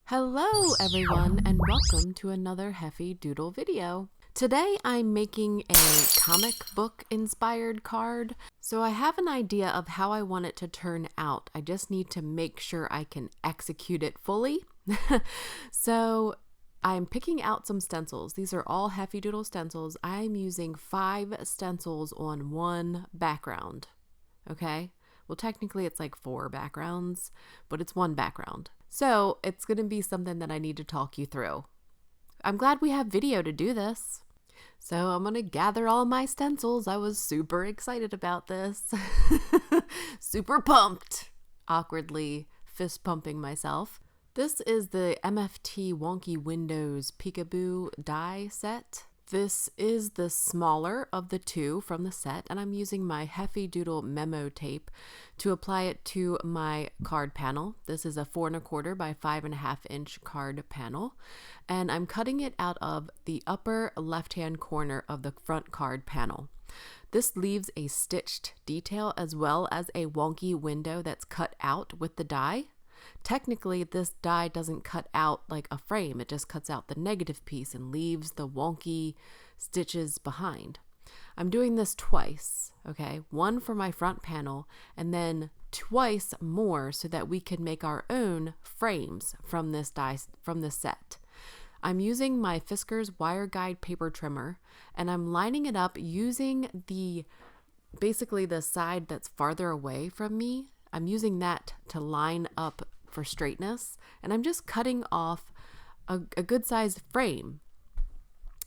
Hello everyone and welcome to another Heffy Doodle video. Today I'm making a comic book inspired card. So I have an idea of how I want it to turn out. I just need to make sure I can execute it fully. So I'm picking out some stencils. These are all Heffy Doodle stencils. I'm using 5 stencils on one background. Okay? Well, technically it's like 4 backgrounds, but it's one background. So it's going to be something that I need to talk you through. I'm glad we have video to do this. So I'm going to gather all my stencils. I was super excited about this. Super pumped. Awkwardly fist pumping myself. This is the MFT Wonky Windows Peekaboo die set. This is the smaller of the 2 from the set, and I'm using my Heffy Doodle MEMO tape to apply it to my card panel. This is a 4 1/4 by 5.5 inch card panel, and I'm cutting it out of the upper left-hand corner of the front card panel. This leaves a stitched detail as well as a wonky window that's cut out with the die. Technically, this die doesn't cut out like a frame. It just cuts out the negative piece and leaves the wonky stitches behind. I'm doing this twice, okay? One for my front panel and then twice more so that we can make our own frames from this die, from this set. I'm using my Fiskars wire guide paper trimmer and I'm lining it up using basically the side that's farther away from me. I'm using that to line up for straightness, and I'm just cutting off a good sized frame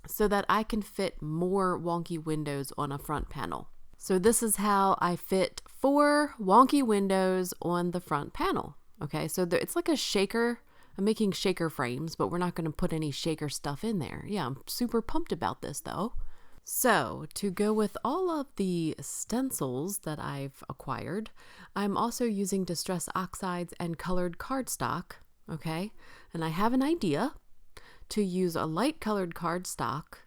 so that I can fit more wonky windows on a front panel. So this is how I fit 4 wonky windows on the front panel. Okay, so it's like a shaker. I'm making shaker frames, but we're not going to put any shaker stuff in there. Yeah, I'm super pumped about this though. So to go with all of the stencils that I've acquired, I'm also using Distress Oxides and colored cardstock, okay? And I have an idea to use a light colored cardstock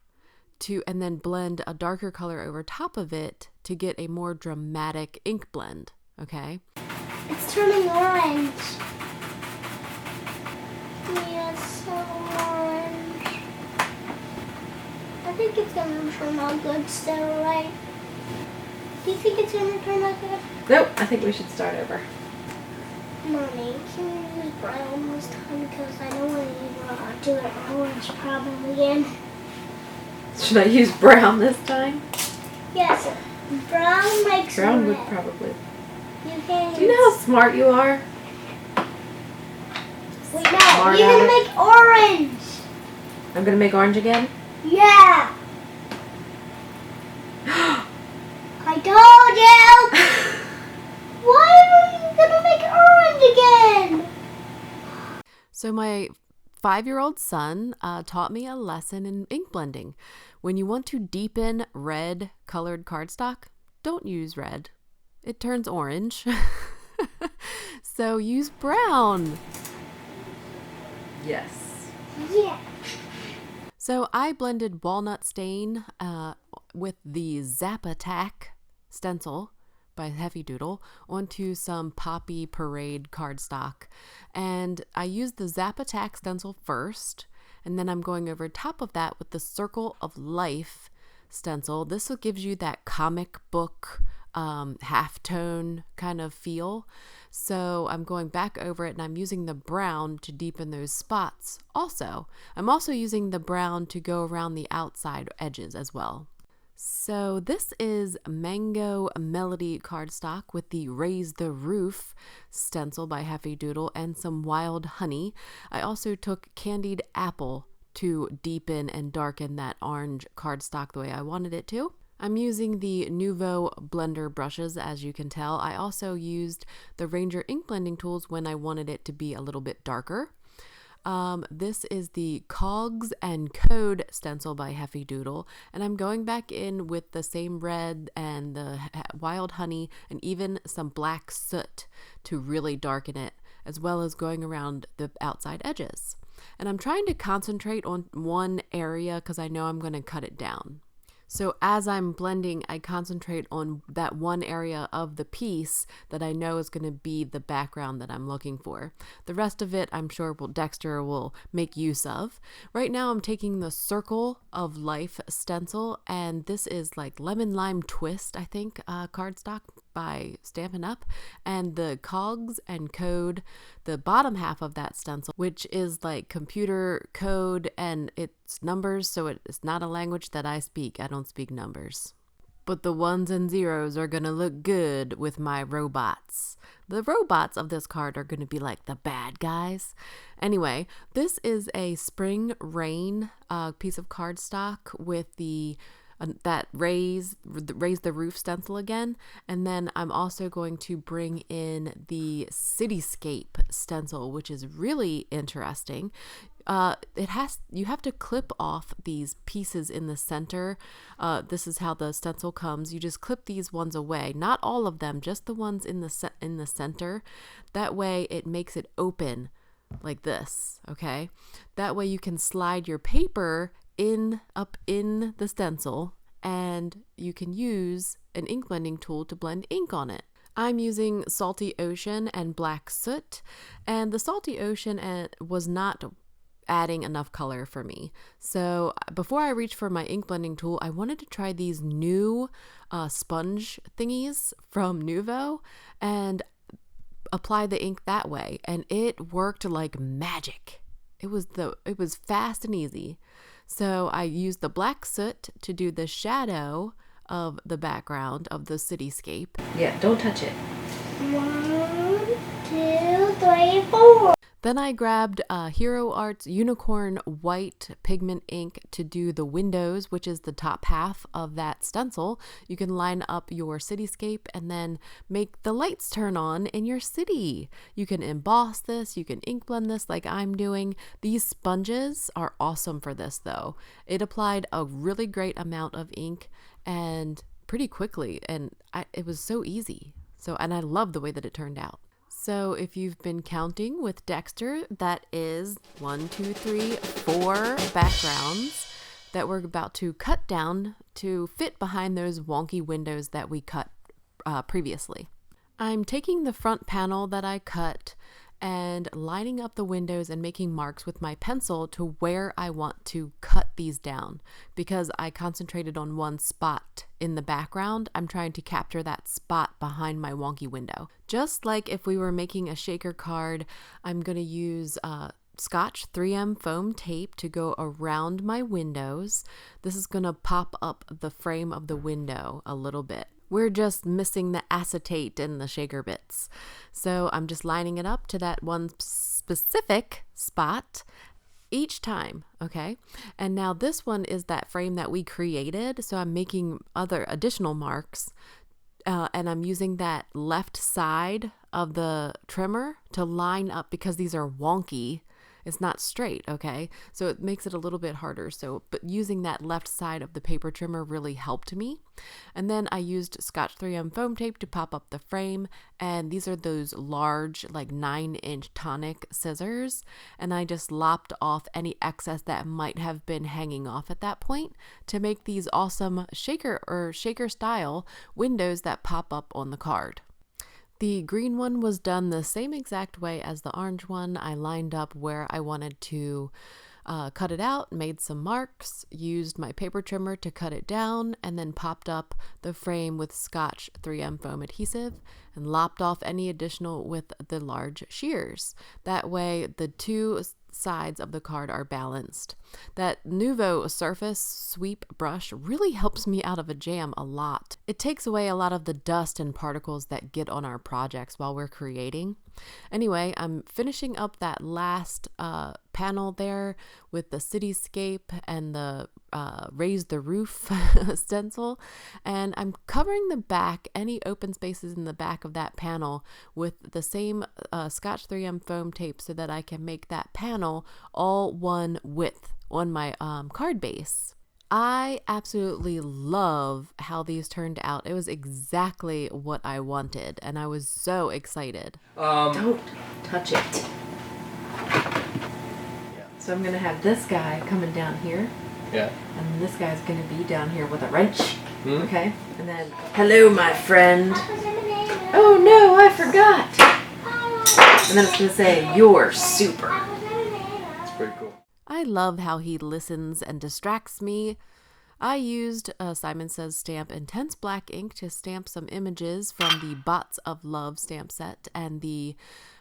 and then blend a darker color over top of it to get a more dramatic ink blend, okay? It's turning orange. Yes, so orange. I think it's gonna turn out good still, right? Do you think it's gonna turn out good? Nope, I think we should start over. Mommy, can we use brown this time? Because I don't want to do it orange problem again. Should I use brown this time? Yes, brown makes Brown red. would probably. You can. Do you know how smart you are? Wait, no, you're gonna make orange. I'm gonna make orange again? Yeah. I told you. Why are you gonna make orange again? So my 5-year-old son taught me a lesson in ink blending. When you want to deepen red colored cardstock, don't use red. It turns orange. So use brown. Yes. Yeah. So I blended Walnut Stain with the ZAPP stencil by Heffy Doodle onto some Poppy Parade cardstock. And I used the ZAPP stencil first, and then I'm going over top of that with the Circle of Life stencil. This gives you that comic book halftone kind of feel. So I'm going back over it and I'm using the brown to deepen those spots. I'm also using the brown to go around the outside edges as well. So this is Mango Melody cardstock with the Raise the Roof stencil by Heffy Doodle and some Wild Honey. I also took Candied Apple to deepen and darken that orange cardstock the way I wanted it to. I'm using the Nouveau blender brushes, as you can tell. I also used the Ranger ink blending tools when I wanted it to be a little bit darker. This is the Cogs and Code stencil by Heffy Doodle, and I'm going back in with the same red and the Wild Honey and even some black soot to really darken it, as well as going around the outside edges. And I'm trying to concentrate on one area because I know I'm going to cut it down. So as I'm blending, I concentrate on that one area of the piece that I know is going to be the background that I'm looking for. The rest of it, I'm sure Dexter will make use of. Right now I'm taking the Circle of Life stencil, and this is like Lemon Lime Twist, I think, cardstock by Stampin' Up, and the Cogs and code, the bottom half of that stencil, which is like computer code and it's numbers, so it's not a language that I speak. I don't speak numbers. But the ones and zeros are gonna look good with my robots. The robots of this card are gonna be like the bad guys. Anyway, this is a Spring Rain piece of cardstock with the that raise the roof stencil again, and then I'm also going to bring in the Cityscape stencil, which is really interesting. You have to clip off these pieces in the center. This is how the stencil comes. You just clip these ones away, not all of them, just the ones in the center. That way it makes it open like this, okay? That way you can slide your paper up in the stencil, and you can use an ink blending tool to blend ink on it. I'm using Salty Ocean and Black Soot, and the Salty Ocean was not adding enough color for me. So before I reached for my ink blending tool, I wanted to try these new sponge thingies from Nuvo and apply the ink that way, and it worked like magic. It was fast and easy. So I used the Black Soot to do the shadow of the background of the cityscape. Yeah, don't touch it. 1, 2, 3, 4. Then I grabbed Hero Art's Unicorn White pigment ink to do the windows, which is the top half of that stencil. You can line up your cityscape and then make the lights turn on in your city. You can emboss this, you can ink blend this like I'm doing. These sponges are awesome for this though. It applied a really great amount of ink and pretty quickly, and it was so easy. And I love the way that it turned out. So if you've been counting with Dexter, that is 1, 2, 3, 4 backgrounds that we're about to cut down to fit behind those wonky windows that we cut previously. I'm taking the front panel that I cut and lining up the windows and making marks with my pencil to where I want to cut these down. Because I concentrated on one spot in the background, I'm trying to capture that spot behind my wonky window. Just like if we were making a shaker card, I'm going to use Scotch 3M foam tape to go around my windows. This is going to pop up the frame of the window a little bit. We're just missing the acetate and the shaker bits. So I'm just lining it up to that one specific spot each time, okay? And now this one is that frame that we created, so I'm making other additional marks, and I'm using that left side of the trimmer to line up because these are wonky. It's not straight, okay? So it makes it a little bit harder. But using that left side of the paper trimmer really helped me. And then I used Scotch 3M foam tape to pop up the frame. And these are those large, like 9-inch tonic scissors. And I just lopped off any excess that might have been hanging off at that point to make these awesome shaker style windows that pop up on the card. The green one was done the same exact way as the orange one. I lined up where I wanted to cut it out, made some marks, used my paper trimmer to cut it down, and then popped up the frame with Scotch 3M foam adhesive and lopped off any additional with the large shears. That way the two sides of the card are balanced. That Nuvo Surface Sweep brush really helps me out of a jam a lot. It takes away a lot of the dust and particles that get on our projects while we're creating. Anyway, I'm finishing up that last panel there with the cityscape and the raise the roof stencil, and I'm covering the back, any open spaces in the back of that panel with the same Scotch 3M foam tape so that I can make that panel all one width on my card base. I absolutely love how these turned out. It was exactly what I wanted, and I was so excited. Don't touch it. So I'm going to have this guy coming down here. Yeah. And this guy's going to be down here with a wrench. Okay. And then, hello, my friend. Oh, no, I forgot. And then it's going to say, you're super. That's pretty cool. I love how he listens and distracts me. I used Simon Says Stamp Intense Black ink to stamp some images from the Bots of Love stamp set and the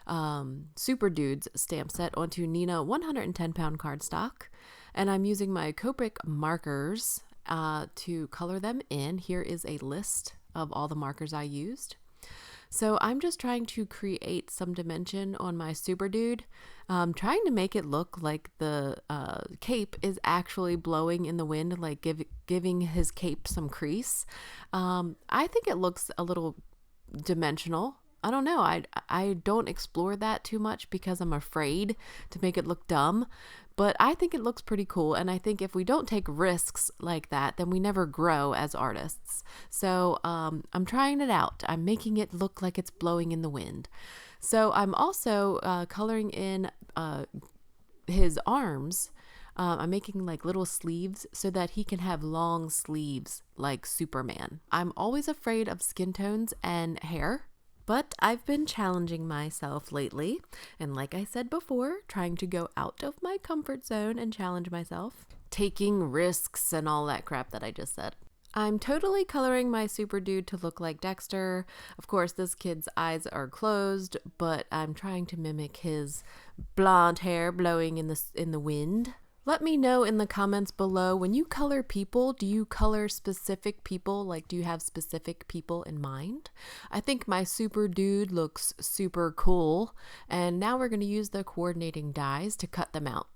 SUPERDUDES stamp set onto Nina 110 pound cardstock. And I'm using my Copic markers to color them in. Here is a list of all the markers I used. So I'm just trying to create some dimension on my SUPERDUDE, trying to make it look like the cape is actually blowing in the wind, like giving his cape some crease. I think it looks a little dimensional. I don't know. I don't explore that too much because I'm afraid to make it look dumb, but I think it looks pretty cool. And I think if we don't take risks like that, then we never grow as artists. So I'm trying it out. I'm making it look like it's blowing in the wind. So I'm also coloring in his arms. I'm making like little sleeves so that he can have long sleeves like Superman. I'm always afraid of skin tones and hair. But I've been challenging myself lately, and like I said before, trying to go out of my comfort zone and challenge myself, taking risks and all that crap that I just said. I'm totally coloring my SUPERDUDE to look like Dexter. Of course, this kid's eyes are closed, but I'm trying to mimic his blonde hair blowing in the wind. Let me know in the comments below, when you color people, do you color specific people? Like, do you have specific people in mind? I think my SUPERDUDE looks super cool. And now we're going to use the coordinating dies to cut them out.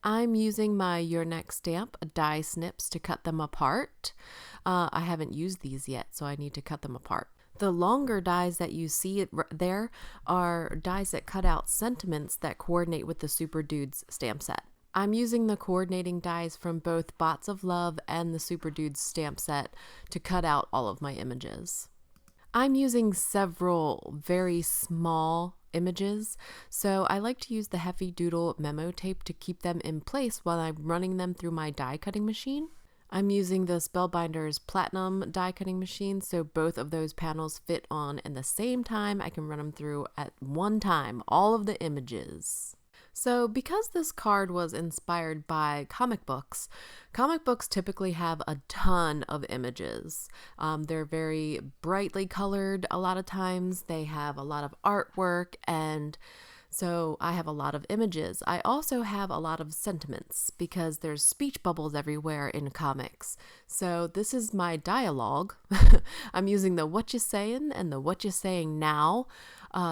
I'm using my Your Next Stamp die snips to cut them apart. I haven't used these yet, so I need to cut them apart. The longer dies that you see there are dies that cut out sentiments that coordinate with the SUPERDUDES stamp set. I'm using the coordinating dies from both Bots of Love and the SUPERDUDES stamp set to cut out all of my images. I'm using several very small images, so I like to use the Heffy Doodle memo tape to keep them in place while I'm running them through my die cutting machine. I'm using the Spellbinder's Platinum die cutting machine, so both of those panels fit on in the same time. I can run them through at one time, all of the images. So because this card was inspired by comic books typically have a ton of images. They're very brightly colored a lot of times. They have a lot of artwork, and so I have a lot of images. I also have a lot of sentiments because there's speech bubbles everywhere in comics. So this is my dialogue. I'm using the What You Sayin' and the What You Saying Now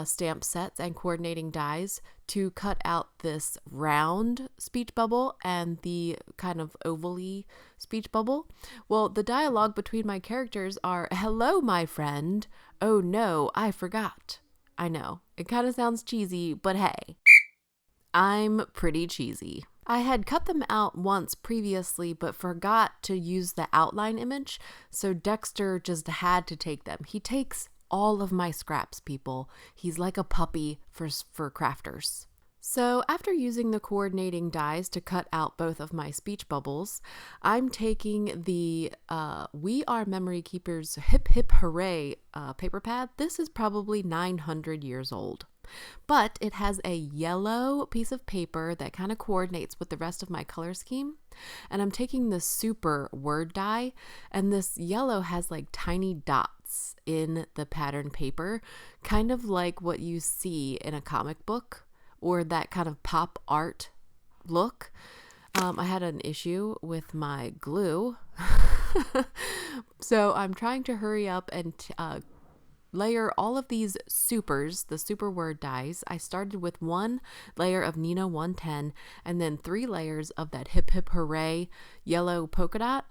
stamp sets and coordinating dies to cut out this round speech bubble and the kind of ovally speech bubble. Well, the dialogue between my characters are, hello, my friend. Oh no, I forgot. I know, it kind of sounds cheesy, but hey, I'm pretty cheesy. I had cut them out once previously, but forgot to use the outline image, so Dexter just had to take them. He takes all of my scraps, people. He's like a puppy for crafters. So after using the coordinating dies to cut out both of my speech bubbles, I'm taking the We Are Memory Keepers Hip Hip Hooray paper pad. This is probably 900 years old, but it has a yellow piece of paper that kind of coordinates with the rest of my color scheme. And I'm taking the super word die, and this yellow has like tiny dots in the pattern paper, kind of like what you see in a comic book or that kind of pop art look. I had an issue with my glue, so I'm trying to hurry up and layer all of these supers, the super word dies. I started with one layer of Nina 110 and then 3 layers of that Hip Hip Hooray yellow polka dot.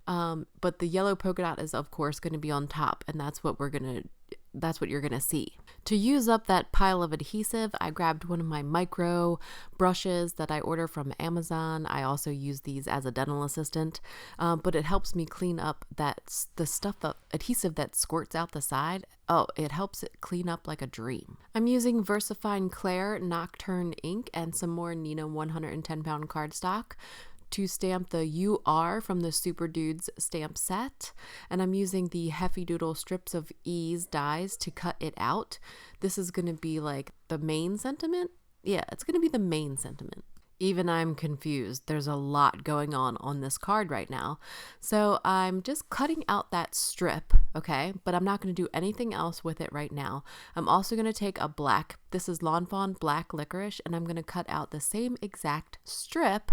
But the yellow polka dot is of course going to be on top, and that's what you're gonna see. To use up that pile of adhesive, I grabbed one of my micro brushes that I order from Amazon. I also use these as a dental assistant, but it helps me clean up the stuff of adhesive that squirts out the side. Oh, it helps it clean up like a dream. I'm using VersaFine Clair Nocturne ink and some more Nina 110 pound cardstock to stamp the UR from the SUPERDUDES stamp set, and I'm using the Heffy Doodle strips of ease dies to cut it out. This is going to be like the main sentiment. Yeah, it's going to be the main sentiment. Even I'm confused. There's a lot going on this card right now. So I'm just cutting out that strip, okay? But I'm not going to do anything else with it right now. I'm also going to take a black, this is Lawn Fawn Black Licorice, and I'm going to cut out the same exact strip.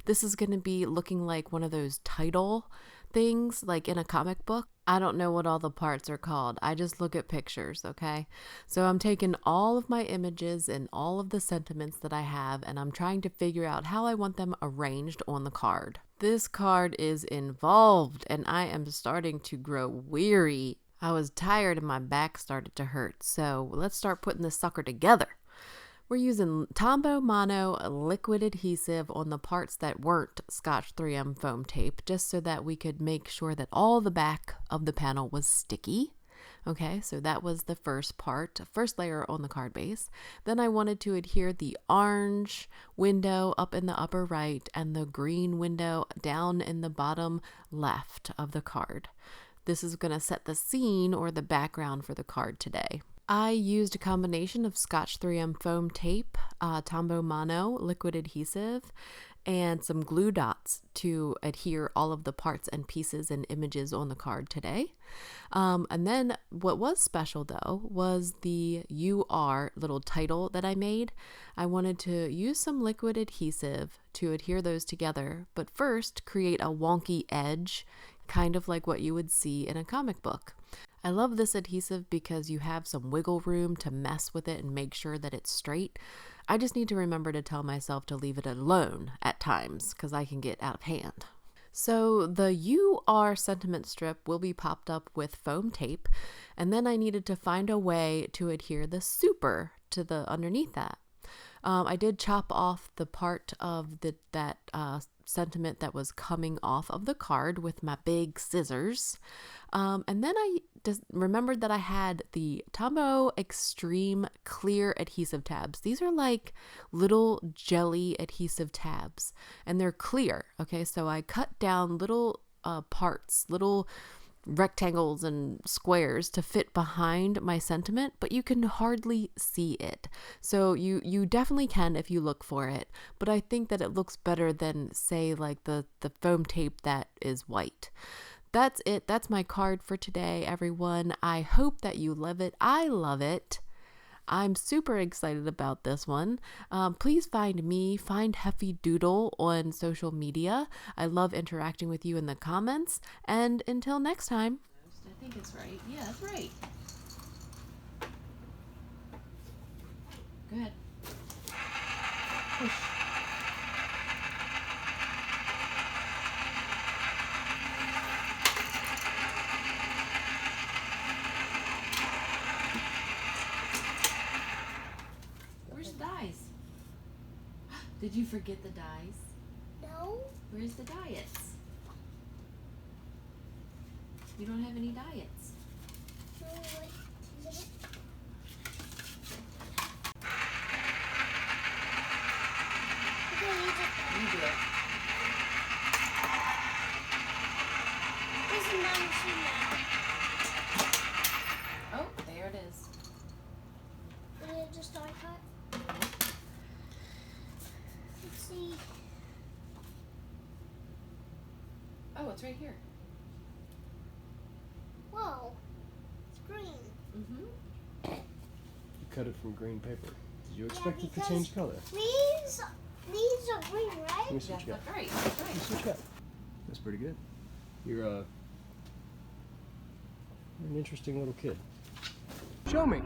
This is going to be looking like one of those title things like in a comic book. I don't know what all the parts are called. I just look at pictures, okay? So I'm taking all of my images and all of the sentiments that I have, and I'm trying to figure out how I want them arranged on the card. This card is involved, and I am starting to grow weary. I was tired and my back started to hurt. So let's start putting this sucker together. We're using Tombow Mono liquid adhesive on the parts that weren't Scotch 3M foam tape, just so that we could make sure that all the back of the panel was sticky. Okay, so that was the first part, first layer on the card base. Then I wanted to adhere the orange window up in the upper right and the green window down in the bottom left of the card. This is going to set the scene or the background for the card today. I used a combination of Scotch 3M foam tape, Tombow Mono liquid adhesive, and some glue dots to adhere all of the parts and pieces and images on the card today. And then what was special though was the UR little title that I made. I wanted to use some liquid adhesive to adhere those together, but first create a wonky edge, kind of like what you would see in a comic book. I love this adhesive because you have some wiggle room to mess with it and make sure that it's straight. I just need to remember to tell myself to leave it alone at times because I can get out of hand. So the UR sentiment strip will be popped up with foam tape, and then I needed to find a way to adhere the super to the underneath that. I did chop off the part of that sentiment that was coming off of the card with my big scissors. And then I just remembered that I had the Tombow Extreme Clear adhesive tabs. These are like little jelly adhesive tabs, and they're clear. Okay, so I cut down little parts, little rectangles and squares to fit behind my sentiment, but you can hardly see it. So you definitely can if you look for it, but I think that it looks better than, say, like the foam tape that is white. That's it. That's my card for today, everyone. I hope that you love it. I love it. I'm super excited about this one. Please find me, find Heffy Doodle on social media. I love interacting with you in the comments. And until next time. I think it's right. Yeah, that's right. Go ahead. Push. Dies. Did you forget the dies? No. Where's the diets? You don't have any diets. No, wait. You do it. This is my machine now. Oh, there it is. Did it just start cut? Let's see. Oh, it's right here. Whoa. It's green. Mm-hmm. You cut it from green paper. Did you Yeah, expect it to because change color? These are green, right? Let me see what you got. That's right. Let me see what you got. That's pretty good. You're an interesting little kid. Show me.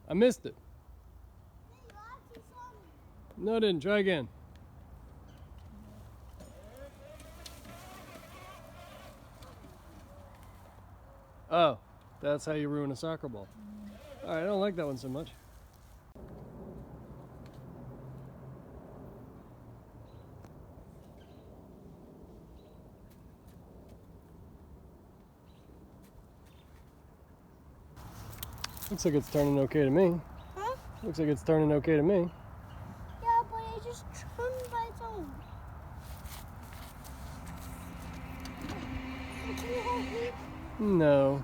I missed it. No, I didn't. Try again. Oh, that's how you ruin a soccer ball. All right, I don't like that one so much. Looks like it's turning okay to me. Huh? Looks like it's turning okay to me. Yeah, but it just turned by its own. Can you hold me? No.